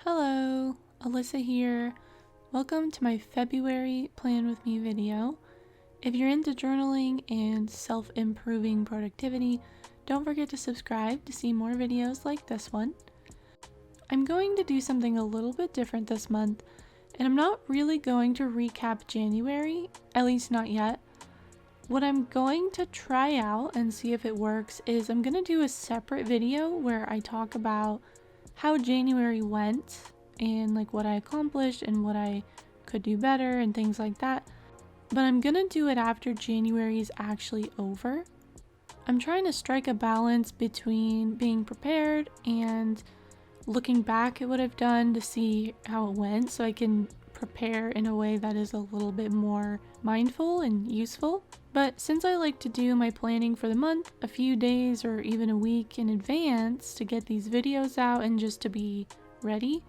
Hello, Alyssa here. Welcome to my February Plan With Me video. If you're into journaling and self-improving productivity, don't forget to subscribe to see more videos like this one. I'm going to do something a little bit different this month, and I'm not really going to recap January, at least not yet. What I'm going to try out and see if it works is I'm going to do a separate video where I talk about how January went and like what I accomplished and what I could do better and things like that. But I'm gonna do it after January is actually over. I'm trying to strike a balance between being prepared and looking back at what I've done to see how it went so I can prepare in a way that is a little bit more mindful and useful. But since I like to do my planning for the month a few days or even a week in advance to get these videos out and just to be ready,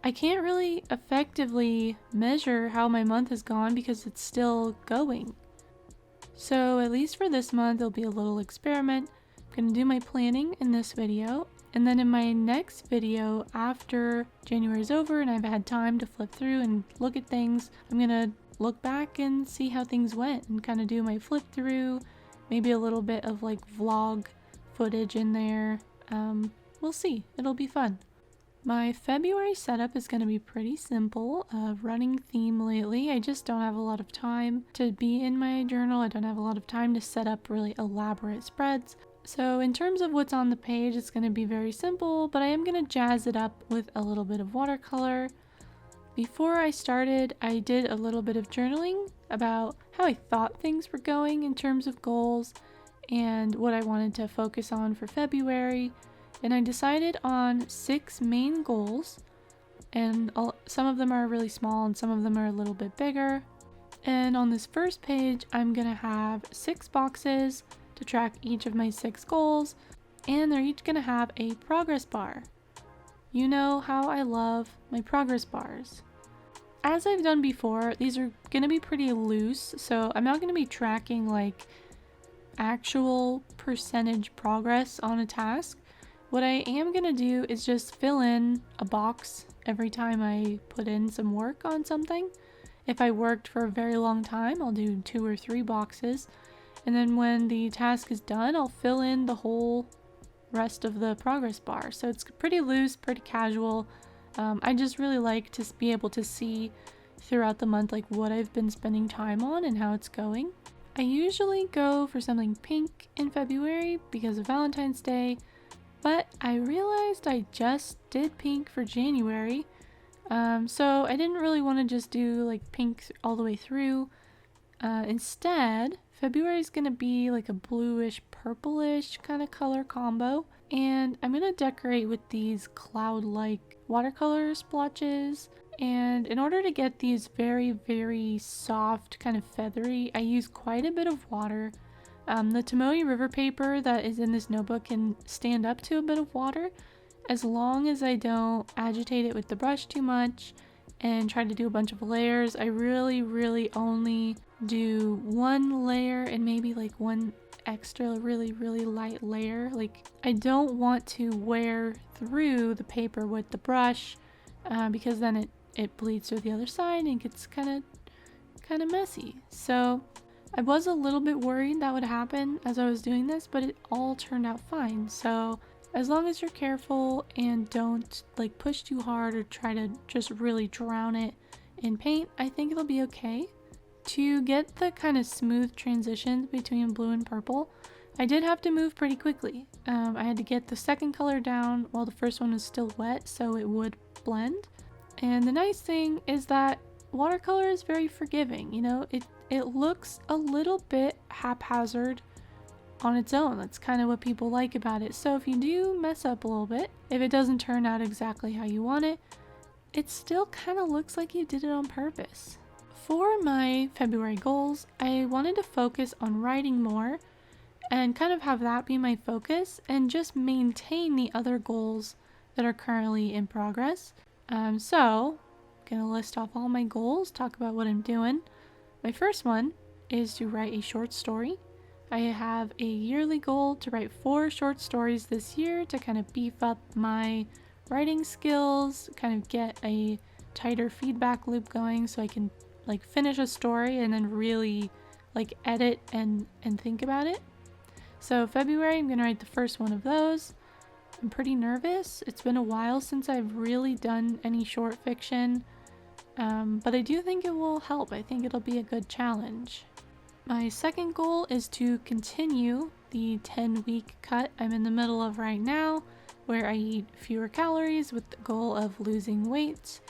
I can't really effectively measure how my month has gone because it's still going. So at least for this month, it'll be a little experiment. I'm going to do my planning in this video, and then in my next video after January is over and I've had time to flip through and look at things, I'm going to look back and see how things went and kind of do my flip through, maybe a little bit of like vlog footage in there. We'll see. It'll be fun. My February setup is going to be pretty simple, running theme lately. I just don't have a lot of time to be in my journal. I don't have a lot of time to set up really elaborate spreads. So in terms of what's on the page, it's going to be very simple, but I am going to jazz it up with a little bit of watercolor. Before I started, I did a little bit of journaling about how I thought things were going in terms of goals and what I wanted to focus on for February. And I decided on 6 main goals, and some of them are really small and some of them are a little bit bigger. And on this first page, I'm gonna have 6 boxes to track each of my 6 goals, and they're each gonna have a progress bar. You know how I love my progress bars. As I've done before, these are gonna be pretty loose, so I'm not gonna be tracking like actual percentage progress on a task. What I am gonna do is just fill in a box every time I put in some work on something. If I worked for a very long time, I'll do 2 or 3 boxes. And then when the task is done, I'll fill in the whole rest of the progress bar. So it's pretty loose, pretty casual. I just really like to be able to see throughout the month like what I've been spending time on and how it's going. I usually go for something pink in February because of Valentine's Day, but I realized I just did pink for January, so I didn't really want to just do like pink all the way through. Instead, February is going to be like a bluish purplish kind of color combo, and I'm going to decorate with these cloud-like watercolor splotches. And in order to get these very, very soft, kind of feathery, I use quite a bit of water. The Tomoe River paper that is in this notebook can stand up to a bit of water as long as I don't agitate it with the brush too much and try to do a bunch of layers. I really only do 1 layer and maybe like 1 extra really light layer. Like, I don't want to wear through the paper with the brush because then it bleeds through the other side and gets kind of messy. So I was a little bit worried that would happen as I was doing this, but it all turned out fine. So as long as you're careful and don't like push too hard or try to just really drown it in paint, I think it'll be okay. To get the kind of smooth transitions between blue and purple, I did have to move pretty quickly. I had to get the second color down while the first one was still wet so it would blend. And the nice thing is that watercolor is very forgiving, you know, it looks a little bit haphazard on its own. That's kind of what people like about it. So if you do mess up a little bit, if it doesn't turn out exactly how you want it, it still kind of looks like you did it on purpose. For my February goals, I wanted to focus on writing more and kind of have that be my focus and just maintain the other goals that are currently in progress. So I'm gonna list off all my goals, talk about what I'm doing. My first one is to write a short story. I have a yearly goal to write 4 short stories this year to kind of beef up my writing skills, kind of get a tighter feedback loop going so I can like finish a story and then really like edit and think about it. So February, I'm gonna write the first one of those. I'm pretty nervous. It's been a while since I've really done any short fiction, but I do think it will help. I think it'll be a good challenge. My second goal is to continue the 10-week cut I'm in the middle of right now, where I eat fewer calories with the goal of losing weight.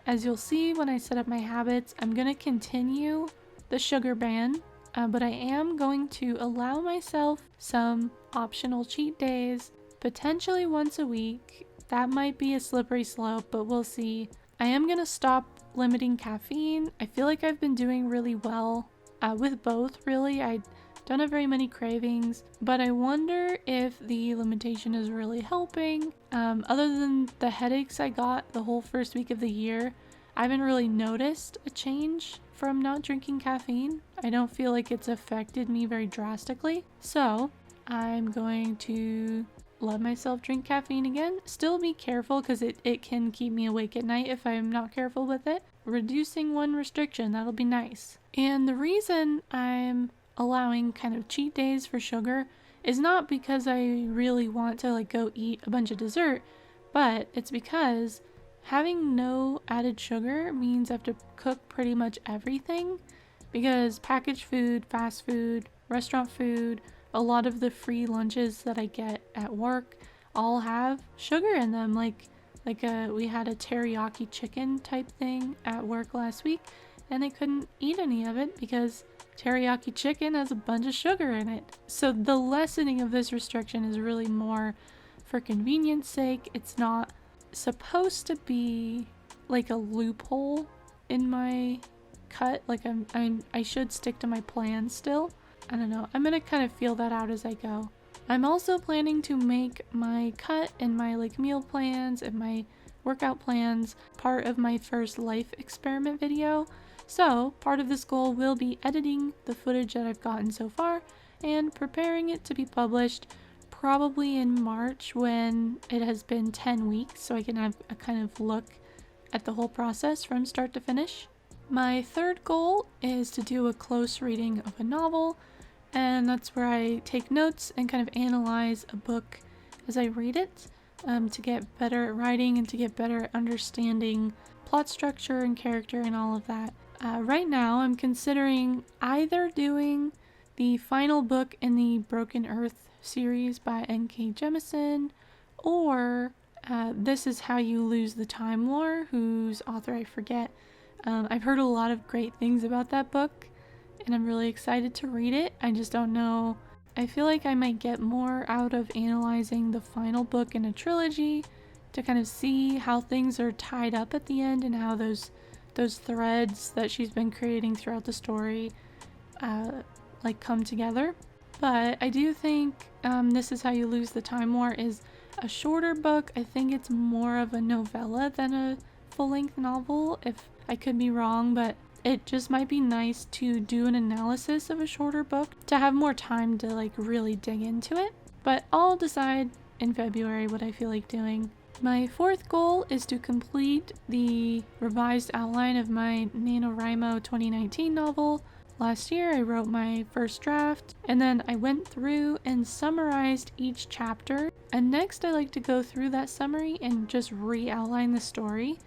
As you'll see when I set up my habits, I'm going to continue the sugar ban, but I am going to allow myself some optional cheat days, potentially once a week. That might be a slippery slope, but we'll see. I am going to stop limiting caffeine. I feel like I've been doing really well with both, really. I don't have very many cravings, but I wonder if the limitation is really helping. Other than the headaches I got the whole first week of the year, I haven't really noticed a change from not drinking caffeine. I don't feel like it's affected me very drastically. So I'm going to let myself drink caffeine again. Still be careful because it can keep me awake at night if I'm not careful with it. Reducing one restriction, that'll be nice. And the reason I'm allowing kind of cheat days for sugar is not because I really want to like go eat a bunch of dessert, but it's because having no added sugar means I have to cook pretty much everything, because packaged food, fast food, restaurant food, a lot of the free lunches that I get at work all have sugar in them. We had a teriyaki chicken type thing at work last week, and I couldn't eat any of it because teriyaki chicken has a bunch of sugar in it. So the lessening of this restriction is really more for convenience sake. It's not supposed to be like a loophole in my cut. Like I should stick to my plan still. I don't know. I'm gonna kind of feel that out as I go. I'm also planning to make my cut and my like meal plans and my workout plans part of my first life experiment video. So part of this goal will be editing the footage that I've gotten so far and preparing it to be published probably in March when it has been 10 weeks, so I can have a kind of look at the whole process from start to finish. My third goal is to do a close reading of a novel, and that's where I take notes and kind of analyze a book as I read it, to get better at writing and to get better at understanding plot structure and character and all of that. Right now I'm considering either doing the final book in the Broken Earth series by N.K. Jemisin, or This Is How You Lose the Time War, whose author I forget. I've heard a lot of great things about that book, and I'm really excited to read it. I just don't know. I feel like I might get more out of analyzing the final book in a trilogy to kind of see how things are tied up at the end and how those threads that she's been creating throughout the story like come together. But I do think This Is How You Lose the Time War is a shorter book. I think it's more of a novella than a full-length novel, if I could be wrong, but it just might be nice to do an analysis of a shorter book to have more time to like really dig into it. But I'll decide in February what I feel like doing. My fourth goal is to complete the revised outline of my NaNoWriMo 2019 novel. Last year I wrote my first draft, and then I went through and summarized each chapter, and next I like to go through that summary and just re-outline the story.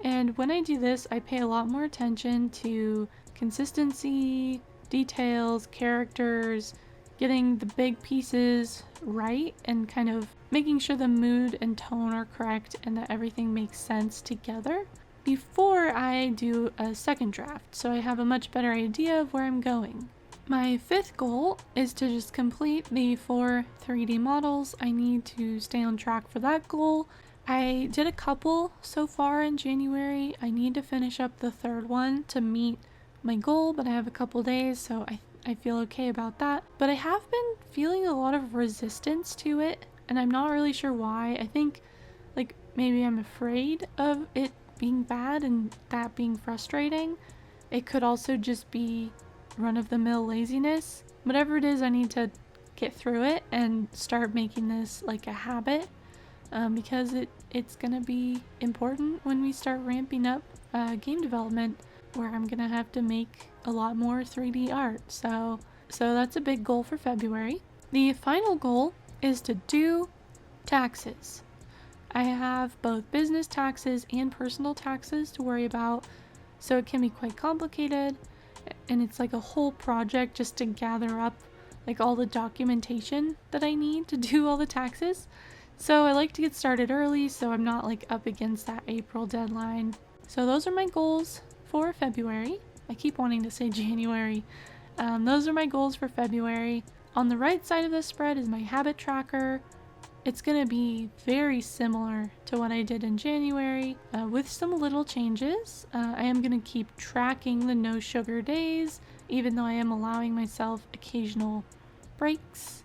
And when I do this, I pay a lot more attention to consistency, details, characters, getting the big pieces right, and kind of making sure the mood and tone are correct and that everything makes sense together before I do a second draft, so I have a much better idea of where I'm going. My fifth goal is to just complete the 4 3D models. I need to stay on track for that goal. I did a couple so far in January. I need to finish up the third one to meet my goal, but I have a couple days, so I feel okay about that. But I have been feeling a lot of resistance to it, and I'm not really sure why. I think like maybe I'm afraid of it being bad and that being frustrating. It could also just be run-of-the-mill laziness. Whatever it is, I need to get through it and start making this like a habit. because it's gonna be important when we start ramping up game development, where I'm gonna have to make a lot more 3D art. So that's a big goal for February. The final goal is to do taxes. I have both business taxes and personal taxes to worry about, so it can be quite complicated, and it's like a whole project just to gather up like all the documentation that I need to do all the taxes. So I like to get started early so I'm not like up against that April deadline. So those are my goals for February. I keep wanting to say January. Those are my goals for February. On the right side of the spread is my habit tracker. It's going to be very similar to what I did in January, with some little changes. I am going to keep tracking the no sugar days, even though I am allowing myself occasional breaks.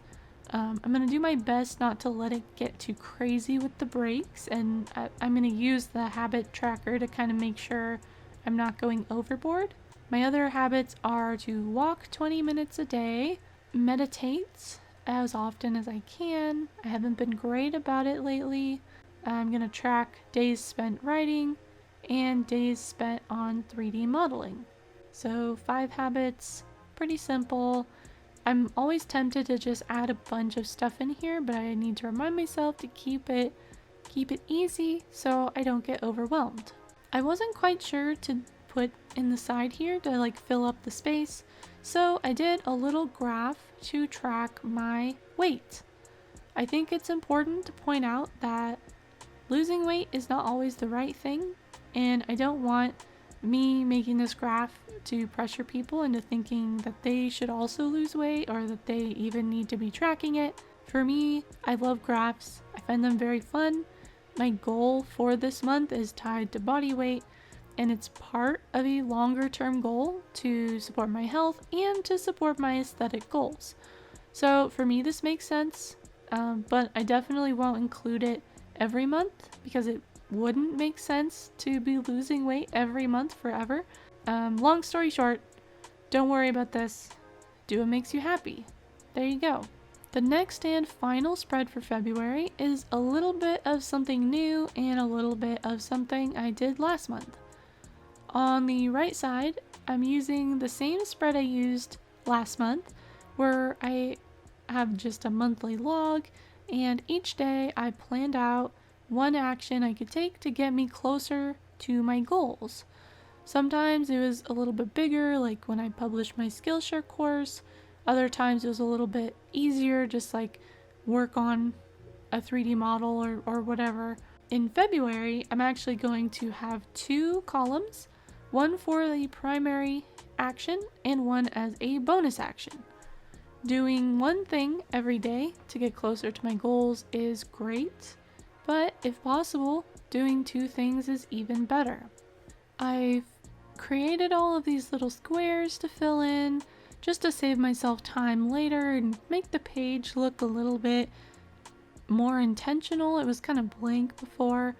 I'm going to do my best not to let it get too crazy with the breaks, and I'm going to use the habit tracker to kind of make sure I'm not going overboard. My other habits are to walk 20 minutes a day, meditate as often as I can. I haven't been great about it lately. I'm going to track days spent writing and days spent on 3D modeling. So 5 habits, pretty simple. I'm always tempted to just add a bunch of stuff in here, but I need to remind myself to keep it easy so I don't get overwhelmed. I wasn't quite sure to put in the side here to like fill up the space, so I did a little graph to track my weight. I think it's important to point out that losing weight is not always the right thing, and I don't want me making this graph to pressure people into thinking that they should also lose weight or that they even need to be tracking it. For me, I love graphs. I find them very fun. My goal for this month is tied to body weight, and it's part of a longer term goal to support my health and to support my aesthetic goals. So for me, this makes sense, but I definitely won't include it every month because it wouldn't make sense to be losing weight every month forever. Long story short, don't worry about this. Do what makes you happy. There you go. The next and final spread for February is a little bit of something new and a little bit of something I did last month. On the right side, I'm using the same spread I used last month, where I have just a monthly log, and each day I planned out one action I could take to get me closer to my goals. Sometimes it was a little bit bigger, like when I published my Skillshare course. Other times it was a little bit easier, just like work on a 3D model or whatever. In February, I'm actually going to have 2 columns, one for the primary action and one as a bonus action. Doing one thing every day to get closer to my goals is great, but if possible, doing 2 things is even better. I've created all of these little squares to fill in, just to save myself time later and make the page look a little bit more intentional. It was kind of blank before.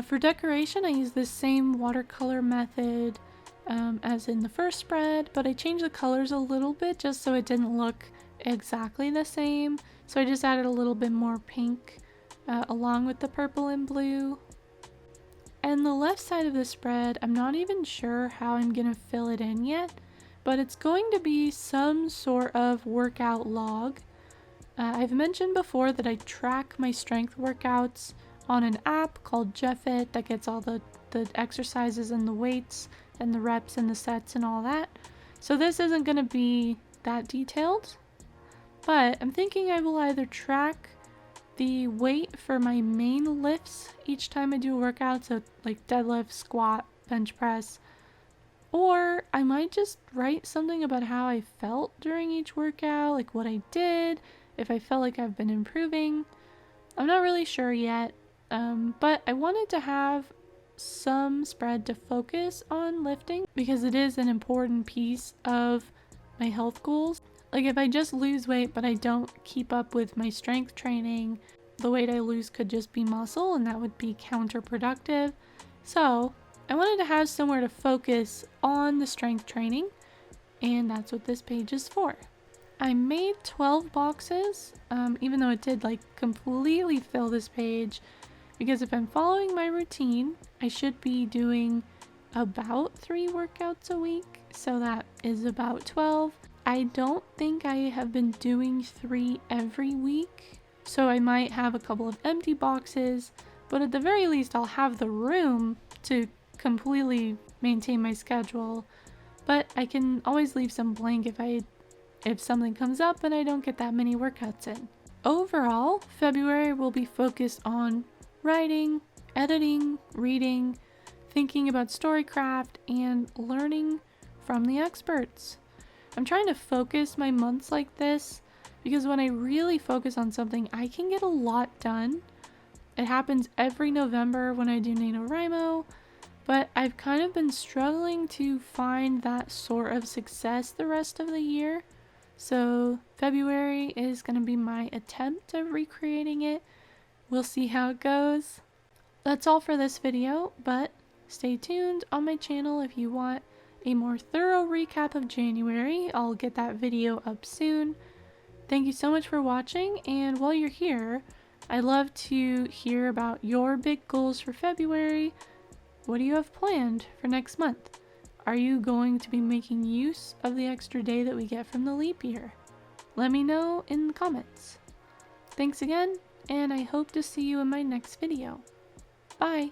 For decoration, I use this same watercolor method as in the first spread, but I changed the colors a little bit just so it didn't look exactly the same. So I just added a little bit more pink along with the purple and blue. And the left side of the spread, I'm not even sure how I'm gonna fill it in yet, but it's going to be some sort of workout log. I've mentioned before that I track my strength workouts on an app called Jeffit that gets all the exercises and the weights and the reps and the sets and all that. So this isn't going to be that detailed, but I'm thinking I will either track the weight for my main lifts each time I do a workout, so like deadlift, squat, bench press, or I might just write something about how I felt during each workout, like what I did, if I felt like I've been improving. I'm not really sure yet. But I wanted to have some spread to focus on lifting because it is an important piece of my health goals. Like if I just lose weight but I don't keep up with my strength training, the weight I lose could just be muscle and that would be counterproductive. So I wanted to have somewhere to focus on the strength training, and that's what this page is for. I made 12 boxes, even though it did like completely fill this page, because if I'm following my routine, I should be doing about 3 workouts a week, so that is about 12. I don't think I have been doing 3 every week, so I might have a couple of empty boxes, but at the very least I'll have the room to completely maintain my schedule. But I can always leave some blank if something comes up and I don't get that many workouts in. Overall, February will be focused on writing, editing, reading, thinking about storycraft, and learning from the experts. I'm trying to focus my months like this because when I really focus on something, I can get a lot done. It happens every November when I do NaNoWriMo, but I've kind of been struggling to find that sort of success the rest of the year. So February is going to be my attempt of recreating it. We'll see how it goes. That's all for this video, but stay tuned on my channel if you want a more thorough recap of January. I'll get that video up soon. Thank you so much for watching, and while you're here, I'd love to hear about your big goals for February. What do you have planned for next month? Are you going to be making use of the extra day that we get from the leap year? Let me know in the comments. Thanks again, and I hope to see you in my next video. Bye!